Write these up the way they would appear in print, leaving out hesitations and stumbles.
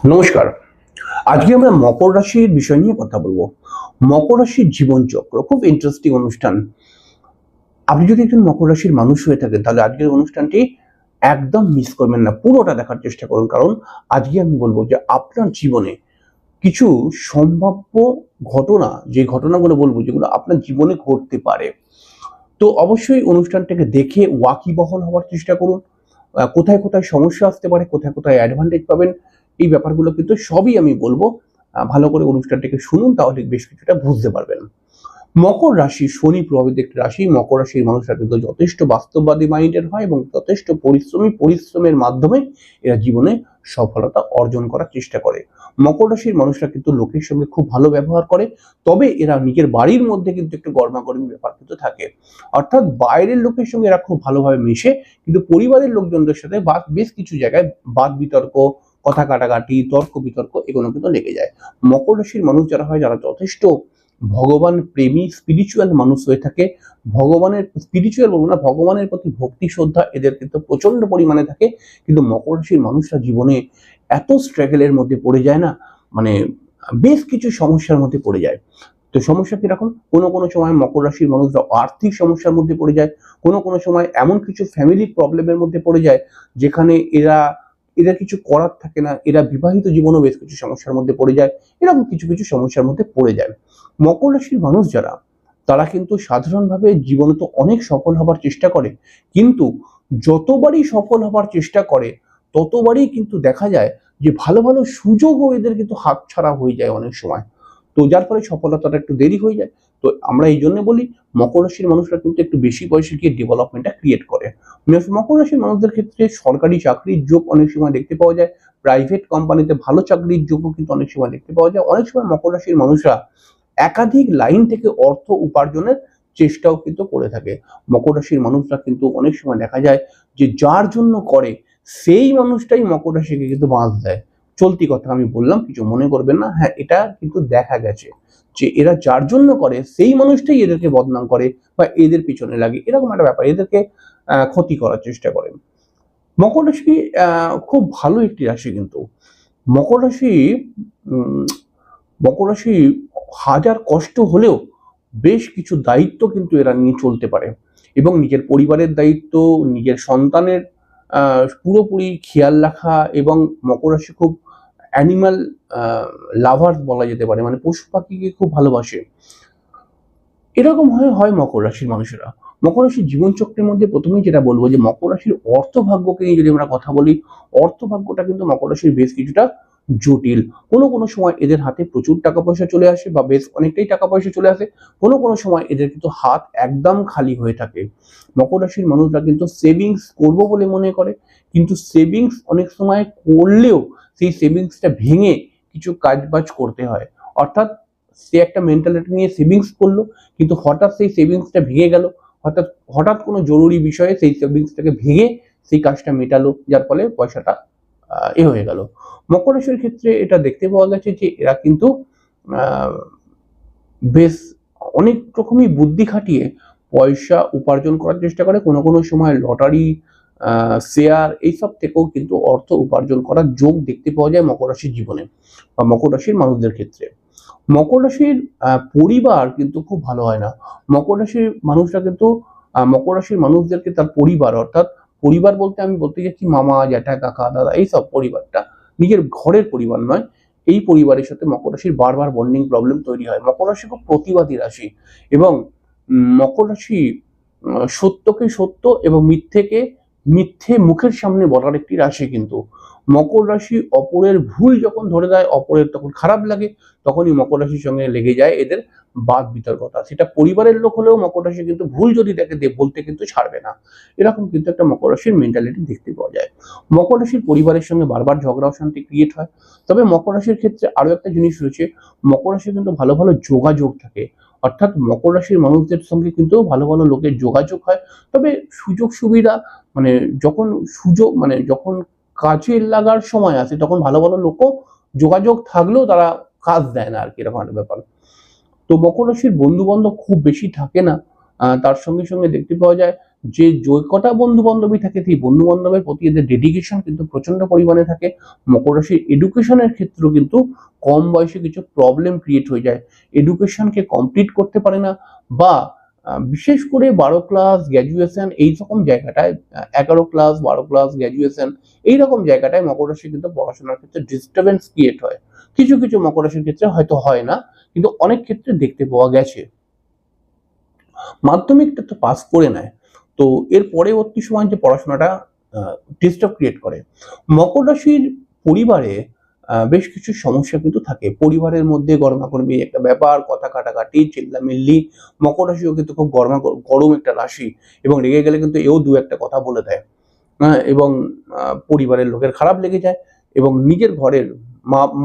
নমস্কার। আজকে আমরা মকর রাশির বিষয় নিয়ে কথা বলবো। মকর রাশির জীবনচক্র খুব ইন্টারেস্টিং অনুষ্ঠান। আপনি যদি একজন মকর রাশির মানুষ হয়ে থাকেন তাহলে আজকের অনুষ্ঠানটি একদম মিস করবেন না, পুরোটা দেখার চেষ্টা করুন। কারণ আজকে আমি বলবো যে আপনার জীবনে কিছু সম্ভাব্য ঘটনা, যে ঘটনাগুলো বলবো যেগুলো আপনার জীবনে ঘটতে পারে। তো অবশ্যই অনুষ্ঠানটাকে দেখে ওয়াকিবহাল হওয়ার চেষ্টা করুন। কোথায় কোথায় সমস্যা আসতে পারে, কোথায় কোথায় অ্যাডভান্টেজ পাবেন, এই ব্যাপারগুলো কিন্তু সবই আমি বলবো। ভালো করে অনুষ্ঠানটাকে শুনুন, তাহলে বেশ কিছুটা বুঝতে পারবেন। মকর রাশি শনি প্রভাবিত একটি রাশি। মকর রাশির মানুষরা কিন্তু যথেষ্ট বাস্তববাদী মাইন্ডের হয় এবং যথেষ্ট পরিশ্রমের মাধ্যমে এরা জীবনে সফলতা অর্জন করার চেষ্টা করে। মকর রাশির মানুষরা কিন্তু লোকের সঙ্গে খুব ভালো ব্যবহার করে, তবে এরা নিজের বাড়ির মধ্যে কিন্তু একটু গরমাগরমি ব্যাপার কিন্তু থাকে। অর্থাৎ বাইরের লোকের সঙ্গে এরা খুব ভালোভাবে মিশে, কিন্তু পরিবারের লোকজনদের সাথে বেশ কিছু জায়গায় বাদ বিতর্ক, কথা কাটাকাটি, তর্ক বিতর্ক এগুলো কিন্তু লেগে যায়। মকর রাশির মানুষ যারা হয়, যারা যথেষ্ট ভগবান প্রেমী স্পিরিচুয়াল মানুষ হয়ে থাকে, ভগবানের স্পিরিচুয়াল বলবো না, ভগবানের প্রতি ভক্তি শ্রদ্ধা এদের কিন্তু প্রচন্ড পরিমাণে থাকে। কিন্তু মকর রাশির মানুষরা জীবনে এত স্ট্রাগলের মধ্যে পড়ে যায় না, মানে বেশ কিছু সমস্যার মধ্যে পড়ে যায়। তো সমস্যা কিরকম? কোনো কোনো সময় মকর রাশির মানুষরা আর্থিক সমস্যার মধ্যে পড়ে যায়, কোনো কোনো সময় এমন কিছু ফ্যামিলি প্রবলেমের মধ্যে পড়ে যায় যেখানে এদের কিছু করার থাকে না, এরা বিবাহিত জীবনেও বেশ কিছু সমস্যার মধ্যে পড়ে যায়, এরকম কিছু কিছু সমস্যার মধ্যে পড়ে যায়। মকর রাশির মানুষ যারা, তারা কিন্তু সাধারণভাবে জীবনে তো অনেক সফল হবার চেষ্টা করে, কিন্তু যতবারই সফল হবার চেষ্টা করে ততবারই কিন্তু দেখা যায় যে ভালো ভালো সুযোগও এদের কিন্তু হাতছাড়া হয়ে যায় অনেক সময়। তো যার ফলে সফলতাটা একটু দেরি হয়ে যায়। তো আমরা এই জন্য বলি মকর রাশির মানুষরা কিন্তু একটু বেশি বয়সে গিয়ে ডেভেলপমেন্টটা ক্রিয়েট করে। মকর রাশির মানুষদের ক্ষেত্রে সরকারি চাকরির যোগ অনেক সময় দেখতে পাওয়া যায়, প্রাইভেট কোম্পানিতে ভালো চাকরির যোগও কিন্তু অনেক সময় দেখতে পাওয়া যায়। অনেক সময় মকর রাশির মানুষরা একাধিক লাইন থেকে অর্থ উপার্জনের চেষ্টাও কিন্তু করে থাকে। মকর রাশির মানুষরা কিন্তু অনেক সময় দেখা যায় যে যার জন্য করে সেই মানুষটাই মকর রাশিকে কিন্তু বাঁধ দেয়। চলতি কথা আমি বললাম, কিছু মনে করবেন না। হ্যাঁ, এটা কিন্তু দেখা গেছে যে এরা যার জন্য করে সেই মানুষটাই এদেরকে বদনাম করে বা এদের পিছনে লাগে, এরকম একটা ব্যাপার, এদেরকে ক্ষতি করার চেষ্টা করে। মকর রাশি খুব ভালো একটি রাশি কিন্তু। মকর রাশি উম, মকর রাশি হাজার কষ্ট হলেও বেশ কিছু দায়িত্ব কিন্তু এরা নিয়ে চলতে পারে, এবং নিজের পরিবারের দায়িত্ব, নিজের সন্তানের পুরোপুরি খেয়াল রাখা, এবং মকর রাশি খুব অ্যানিমাল লাভার বলা যেতে পারে, মানে পশু পাখিকে খুব ভালোবাসে। এরকম হয় মকর রাশির মানুষেরা। মকর রাশির জীবনচক্রের মধ্যে প্রথমেই যেটা বলবো যে মকর রাশির অর্থভাগ্যকে নিয়ে যদি আমরা কথা বলি, অর্থভাগ্যটা কিন্তু মকর রাশির বেশ কিছুটা জটিল। কোনো কোনো সময় এদের হাতে প্রচুর টাকা পয়সা চলে আসে বা বেশ অনেকটাই টাকা পয়সা চলে আসে, কোনো কোনো সময় এদের কিন্তু হাত একদম খালি হয়ে থাকে। মকর রাশির মানুষরা কিন্তু সেভিংস করবো বলে মনে করে, কিন্তু সেভিংস অনেক সময় করলেও সেই সেভিংসটা ভেঙে কিছু কাজবাজ করতে হয়। অর্থাৎ সে একটা মেন্টালিটি নিয়ে সেভিংস করলো, কিন্তু হঠাৎ সেই সেভিংসটা ভেঙে গেল, হঠাৎ হঠাৎ কোনো জরুরি বিষয়ে সেই সেভিংসটাকে ভেঙে সেই কাজটা মেটালো, যার ফলে পয়সাটা হয়ে গেল। মকর রাশির ক্ষেত্রে এটা দেখতে পাওয়া গেছে যে এরা কিন্তু আহ, বেশ অনেক রকমই বুদ্ধি খাটিয়ে পয়সা উপার্জন করার চেষ্টা করে। কোনো কোনো সময় লটারি, শেয়ার, এইসব থেকেও কিন্তু অর্থ উপার্জন করার যোগ দেখতে পাওয়া যায় মকর রাশির জীবনে বা মকর রাশির মানুষদের ক্ষেত্রে। মকর রাশির পরিবার কিন্তু খুব ভালো হয় না। মকর রাশির মানুষরা কিন্তু মকর রাশির মানুষদেরকে তার পরিবার, অর্থাৎ পরিবার বলতে আমি বলতে চাচ্ছি মামা, জ্যাঠা, কাকা, দাদা, এইসব পরিবারটা, নিজের ঘরের পরিবার নয়। এই পরিবারের সাথে মকর রাশির বারবার বন্ডিং প্রবলেম তৈরি হয়। মকর রাশি খুব প্রতিবাদী রাশি, এবং মকর রাশি সত্যকে সত্য এবং মিথ্যেকে মিথ্যে মুখের সামনে বলার একটি রাশি কিন্তু। মকর রাশি অপরের ভুল যখন ধরে দেয়, অপরের তখন খারাপ লাগে, তখনই মকর রাশির সঙ্গে লেগে যায় এদের বাদ বিতর্কতা। সেটা পরিবারের লোক হলেও মকর রাশি কিন্তু ভুল যদি দেখে বলতে কিন্তু ছাড়বে না। এরকম কিন্তু একটা মকর রাশির মেন্টালিটি দেখতে পাওয়া যায়। মকর রাশির পরিবারের সঙ্গে বারবার ঝগড়া অশান্তি ক্রিয়েট হয়। তবে মকর রাশির ক্ষেত্রে আরো একটা জিনিস রয়েছে, মকর রাশি কিন্তু ভালো ভালো যোগাযোগ থাকে। অর্থাৎ মকর রাশির মানুষদের সঙ্গে কিন্তু ভালো ভালো লোকের যোগাযোগ হয়। তবে সুযোগ সুবিধা, মানে যখন কাজে লাগার সময় আসে তখন ভালো ভালো লোকও যোগাযোগ থাকলেও তারা কাজ দেয় না আর কি, এরকম একটা ব্যাপার। তো মকর রাশির বন্ধু বান্ধব খুব বেশি থাকে না। তার সঙ্গে সঙ্গে দেখতে পাওয়া যায় যে কটা বন্ধু বান্ধবী থাকে সেই বন্ধু বান্ধবের প্রতি এদের ডেডিকেশন কিন্তু প্রচন্ড পরিমাণে থাকে। মকর রাশির এডুকেশনের ক্ষেত্রেও কিন্তু কম বয়সে কিছু প্রবলেম ক্রিয়েট হয়ে যায়, এডুকেশনকে কমপ্লিট করতে পারে না, বা বিশেষ করে 12 ক্লাস গ্র্যাজুয়েশন এই রকম জায়গাটায়, 11 ক্লাস 12 ক্লাস গ্র্যাজুয়েশন এইরকম জায়গাটায় মকর রাশি কিন্তু পড়াশোনার ক্ষেত্রে ডিস্টারবেন্স ক্রিয়েট হয়। কিছু কিছু মকর রাশির ক্ষেত্রে হয়তো হয় না, কিন্তু অনেক ক্ষেত্রে দেখতে পাওয়া গেছে। মাধ্যমিকটা তো পাস করে নেয়, তো এর পরবর্তী সময় যে পড়াশোনাটা ডিস্টার্ব ক্রিয়েট করে। মকর রাশির পরিবারে বেশ কিছু সমস্যা কিন্তু থাকে, পরিবারের মধ্যে গরমাগরমি একটা ব্যাপার, কথা কাটাকাটি, চিল্লামিল্লি। মকর রাশিও কিন্তু খুব গরম একটা রাশি, এবং রেগে গেলে কিন্তু এও দু একটা কথা বলে দেয়। এবং পরিবারের লোকের খারাপ লেগে যায়, এবং নিজের ঘরের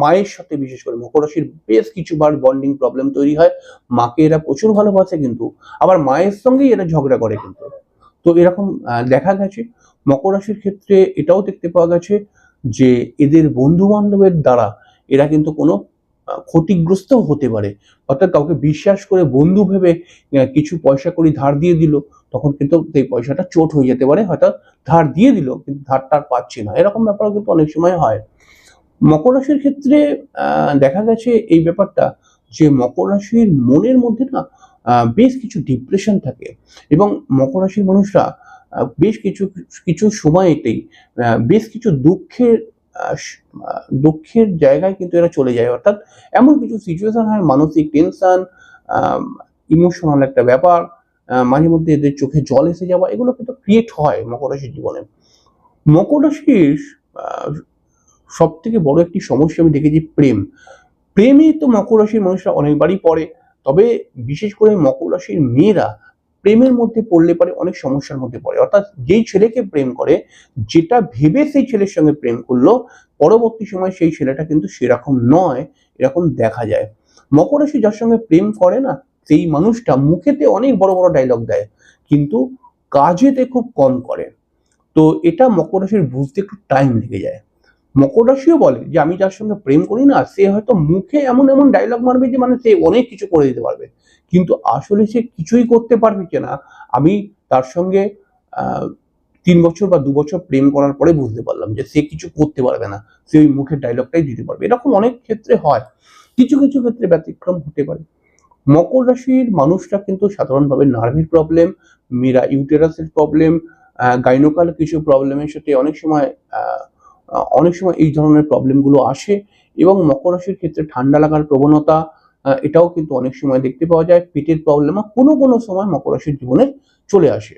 মায়ের সাথে বিশেষ করে মকর রাশির বেশ কিছুবার বন্ডিং প্রবলেম তৈরি হয়। মাকে এরা প্রচুর ভালোবাসে, কিন্তু আবার মায়ের সঙ্গেই এরা ঝগড়া করে কিন্তু। তো এরকম দেখা গেছে। মকর রাশির ক্ষেত্রে এটাও দেখতে পাওয়া গেছে যে এদের বন্ধু বান্ধবের দ্বারা এরা কিন্তু কোনো ক্ষতিগ্রস্ত হতে পারে। অর্থাৎ কাউকে বিশ্বাস করে বন্ধু ভেবে কিছু পয়সা কড়ি ধার দিয়ে দিল, তখন কিন্তু সেই পয়সাটা চোট হয়ে যেতে পারে। হয়তো ধার দিয়ে দিল কিন্তু ধারটা আর পাচ্ছি না, এরকম ব্যাপারও কিন্তু অনেক সময় হয়। মকর রাশির ক্ষেত্রে দেখা গেছে এই ব্যাপারটা, যে মকর রাশির মনের মধ্যে না বেশ কিছু ডিপ্রেশন থাকে, এবং মকর রাশির মানুষরা বেশ কিছু কিছু সময়তেই বেশ কিছু দুঃখের জায়গায় কিন্তু এরা চলে যায়। অর্থাৎ এমন কিছু সিচুয়েশন হয়, মানসিক টেনশন, ইমোশনাল একটা ব্যাপার, মাঝে মধ্যে এদের চোখে জল এসে যাওয়া, এগুলো কিন্তু ক্রিয়েট হয় মকর রাশির জীবনে। মকর রাশির সব থেকে বড় একটি সমস্যা আমি দেখেছি প্রেমে তো মকর রাশির মানুষরা অনেকবারই পড়ে, তবে বিশেষ করে মকর রাশির মেয়েরা প্রেমের মধ্যে পড়লে পারে অনেক সমস্যার মধ্যে পড়ে। অর্থাৎ যেই ছেলেকে প্রেম করে, যেটা ভেবে সেই ছেলের সঙ্গে প্রেম করলো, পরবর্তী সময় সেই ছেলেটা কিন্তু সেরকম নয়, এরকম দেখা যায়। মকর রাশি যার সঙ্গে প্রেম করে না, সেই মানুষটা মুখেতে অনেক বড় বড় ডায়লগ দেয়, কিন্তু কাজেতে খুব কম করে। তো এটা মকর রাশির বুঝতে একটু টাইম লেগে যায়। মকর রাশিও বলে যে আমি যার সঙ্গে প্রেম করি না, সে হয়তো মুখে এমন এমন ডায়লগ মারবে যে মানে সে অনেক কিছু করে দিতে পারবে, কিন্তু আসলে সে কিছুই করতে পারবে কিনা আমি তার সঙ্গে 3 বছর বা 2 বছর প্রেম করার পরে বুঝতে পারলাম যে সে কিছু করতে পারবে না, সে ওই মুখের ডায়লগটাই দিতে পারবে। এরকম অনেক ক্ষেত্রে হয়, কিছু কিছু ক্ষেত্রে ব্যতিক্রম হতে পারে। মকর রাশির মানুষরা কিন্তু সাধারণভাবে নার্ভের প্রবলেম, মেয়েরা ইউটেরাসের প্রবলেম, গাইনোকাল কিছু প্রবলেমের সাথে অনেক সময় এই ধরনের প্রবলেমগুলো আসে, এবং মকর রাশির ক্ষেত্রে ঠান্ডা লাগার প্রবণতা এটাও কিন্তু অনেক সময় দেখতে পাওয়া যায়। পেটের প্রবলেমও কোনো কোনো সময় মকর রাশির জীবনে চলে আসে।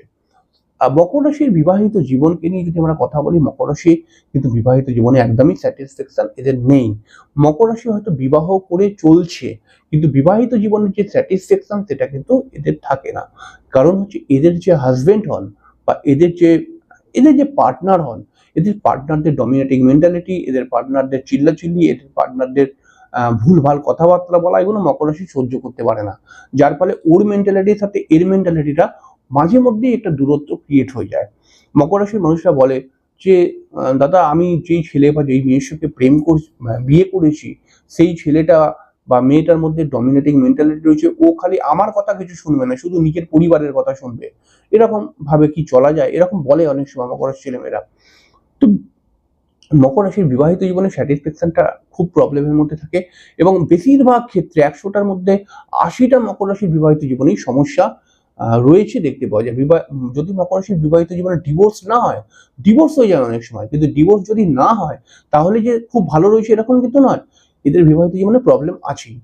মকর রাশির বিবাহিত জীবনকে নিয়ে যদি আমরা কথা বলি, মকর রাশি কিন্তু বিবাহিত জীবনে একদমই স্যাটিসফ্যাকশন এদের নেই। মকর রাশি হয়তো বিবাহ করে চলছে, কিন্তু বিবাহিত জীবনের যে স্যাটিসফ্যাকশন সেটা কিন্তু এদের থাকে না। কারণ হচ্ছে এদের যে হাজবেন্ড হন, বা এদের যে পার্টনার হন, এদের পার্টনারদের ডমিনেটিং মেন্টালিটি, এদের পার্টনারদের চিল্লাচিল্লি, এদের পার্টনারদের ভুলভাল কথাবার্তা বলা, এগুলো মকর রাশি সহ্য করতে পারে না। যার ফলে ওর মেন্টালিটির সাথে এর মেন্টালিটিটা মাঝে মধ্যেই একটা দূরত্ব ক্রিয়েট হয়ে যায়। মকর রাশির মানুষরা বলে যে দাদা আমি যেই ছেলে বা যেই মেয়ের সাথে বিয়ে করেছি, সেই ছেলেটা বা মেয়েটার মধ্যে ডমিনেটিং মেন্টালিটি রয়েছে, ও খালি আমার কথা কিছু শুনবে না, শুধু নিজের পরিবারের কথা শুনবে। এরকম ভাবে কি চলা যায়? এরকম বলে অনেক সময় মকর রাশির ছেলেমেয়েরা। তো মকর রাশির বিবাহিত জীবনে স্যাটিসফ্যাকশনটা খুব প্রবলেমের মধ্যে থাকে, এবং বেশিরভাগ ক্ষেত্রে 100টার মধ্যে 80টা মকর রাশির বিবাহিত জীবনেই সমস্যা রয়েছে দেখতে পাওয়া যায়। যদি মকর রাশির বিবাহিত জীবনে ডিভোর্স না হয়, ডিভোর্স হয়ে যায় অনেক সময়, কিন্তু ডিভোর্স যদি না হয় তাহলে যে খুব ভালো রয়েছে এরকম কিন্তু নয়, এদের বিবাহিত জীবনে প্রবলেম আছেই।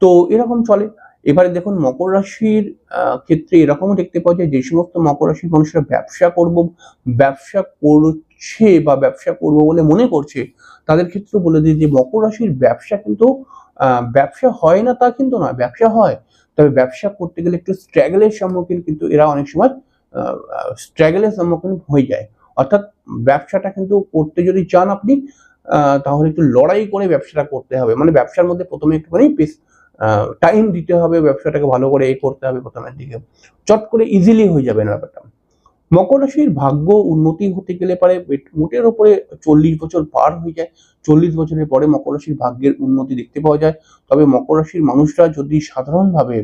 তো এরকম চলে। এবারে দেখুন মকর রাশির ক্ষেত্রে এরকমও দেখতে পাওয়া যায়, যে সমস্ত মকর রাশির মানুষরা ব্যবসা করছে বা ব্যবসা করবো বলে মনে করছে, তাদের ক্ষেত্রে বলে দিই যে মকর রাশির ব্যবসা কিন্তু ব্যবসা হয় না তা কিন্তু নয়, ব্যবসা হয়, তবে ব্যবসা করতে গেলে একটু স্ট্রাগলের সম্মুখীন কিন্তু এরা অনেক সময় স্ট্রাগলের সম্মুখীন হয়ে যায়। অর্থাৎ ব্যবসাটা কিন্তু করতে যদি চান আপনি, তাহলে একটু লড়াই করে ব্যবসাটা করতে হবে। মানে ব্যবসার মধ্যে প্রথমে একটুখানি টাইম দিতে হবে, ব্যবসাটাকে ভালো করে করতে হবে প্রথমের দিকে, চট করে ইজিলি হয়ে যাবে না ব্যাপারটা। মকর রাশির ভাগ্য উন্নতি হতে গেলে পারে মোটের উপরে 40 বছর পার হয়ে যায়। 40 বছরের পরে মকর রাশির ভাগ্যের উন্নতি দেখতে পাওয়া যায়। তবে মকর রাশির মানুষরা যদি সাধারণভাবে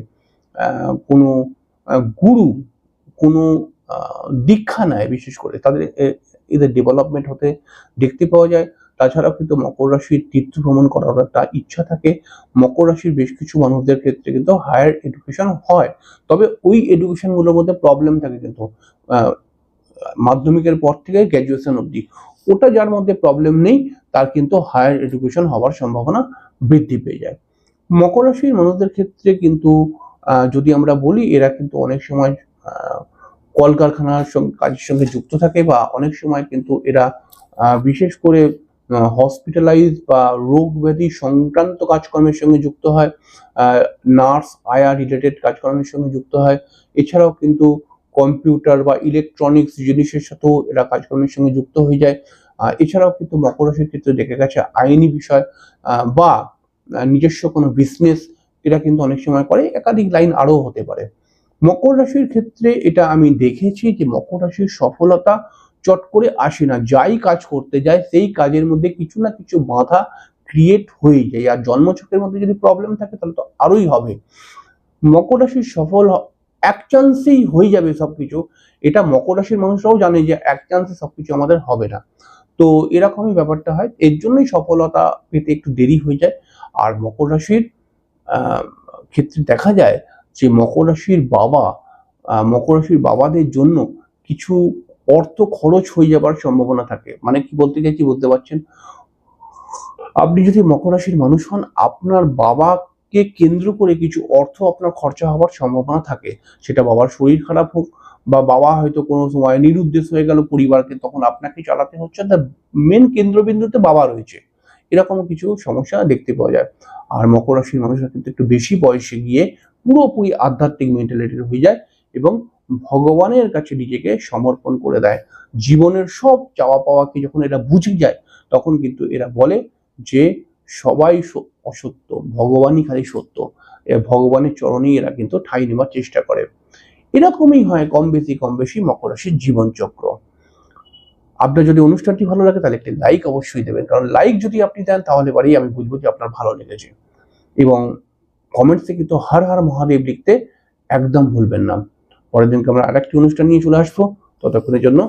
কোনো গুরু, কোনো দীক্ষা নেয়, বিশেষ করে তাদের এদের ডেভেলপমেন্ট হতে দেখতে পাওয়া যায়। তাছাড়াও কিন্তু মকর রাশির তীর্থ ভ্রমণ করার একটা ইচ্ছা থাকে। মকর রাশির বেশ কিছু মানুষদের ক্ষেত্রে কিন্তু হায়ার এডুকেশন হয়, তবে ওই এডুকেশন গুলোর মধ্যে প্রবলেম থাকে কিন্তু মাধ্যমিকের পর থেকে গ্র্যাজুয়েশন অবধি। ওটা যার মধ্যে প্রবলেম নেই তার কিন্তু হায়ার এডুকেশন হওয়ার সম্ভাবনা বৃদ্ধি পেয়ে যায়। মকর রাশির মানুষদের ক্ষেত্রে কিন্তু যদি আমরা বলি, এরা কিন্তু অনেক সময় কলকারখানার কাজের সঙ্গে যুক্ত থাকে, বা অনেক সময় কিন্তু এরা বিশেষ করে হসপিটালাইজ বা রোগ ব্যাধি সংক্রান্ত কাজকর্মের সঙ্গে যুক্ত হয়, নার্স আয়া রিলেটেড কাজকর্মের সঙ্গে যুক্ত হয়। এছাড়াও কিন্তু কম্পিউটার বা ইলেকট্রনিক্স জিনিসের সাথেও এরা কাজকর্মের সঙ্গে যুক্ত হয়ে যায়। এছাড়াও কিন্তু মকর রাশির ক্ষেত্রে দেখা গেছে আইনি বিষয় বা নিজস্ব কোনো বিজনেস এরা কিন্তু অনেক সময় করে, একাধিক লাইন আরও হতে পারে। মকর রাশির ক্ষেত্রে এটা আমি দেখেছি যে মকর রাশির সফলতা চট করে আসে না, যাই কাজ করতে যায় সেই কাজের মধ্যে কিছু না কিছু বাধা ক্রিয়েট হয়ে যায়, আর জন্মছকের মধ্যে যদি প্রবলেম থাকে তাহলে তো আরোই হবে। মকর রাশির সফল এক চান্সেই হয়ে যাবে সবকিছু, এটা মকর রাশির মানুষরাও জানে যে এক চান্সে সবকিছু আমাদের হবে না। তো এরকমই ব্যাপারটা হয়, এর জন্যই সফলতা পেতে একটু দেরি হয়ে যায়। আর মকর রাশির ক্ষেত্রে দেখা যায় যে মকর রাশির বাবাদের জন্য কিছু অর্থ খরচ হয়ে যাবার সম্ভাবনা থাকে। মানে কি বলতে চাইছি বুঝতে পারছেন? আপনি যদি মকর রাশির মানুষ হন, আপনার বাবাকে কেন্দ্র করে কিছু অর্থ আপনার খরচা হওয়ার সম্ভাবনা থাকে। সেটা বাবার শরীর খারাপ হোক, বা বাবা হয়তো কোনো সময় নিরুদ্দেশ হয়ে গেল পরিবারকে, তখন আপনাকে চালাতে হচ্ছে, তার মেন কেন্দ্রবিন্দুতে বাবা রয়েছে, এরকম কিছু সমস্যা দেখতে পাওয়া যায়। আর মকর রাশির মানুষরা কিন্তু একটু বেশি বয়সে গিয়ে পুরোপুরি আধ্যাত্মিক মেন্টালিটির হয়ে যায় এবং ভগবানের কাছে নিজেকে সমর্পণ করে দেয়। জীবনের সব চাওয়া পাওয়াকে যখন এরা বুঝে যায়, তখন কিন্তু এরা বলে যে সবাই অসত্য, ভগবানই খালি সত্য। ভগবানের চরণেই এরা কিন্তু ঠাঁই নেওয়ার চেষ্টা করে। এরকমই হয় কম বেশি মকর রাশির জীবনচক্র। আপনার যদি অনুষ্ঠানটি ভালো লাগে তাহলে একটি লাইক অবশ্যই দেবেন, কারণ লাইক যদি আপনি দেন তাহলে পরেই আমি বুঝবো যে আপনার ভালো লেগেছে। এবং কমেন্টসে কিন্তু হর হর মহাদেব লিখতে একদম ভুলবেন না। পরের দিনকে আমরা আরেকটি অনুষ্ঠান নিয়ে চলে আসবো। ততক্ষণের জন্য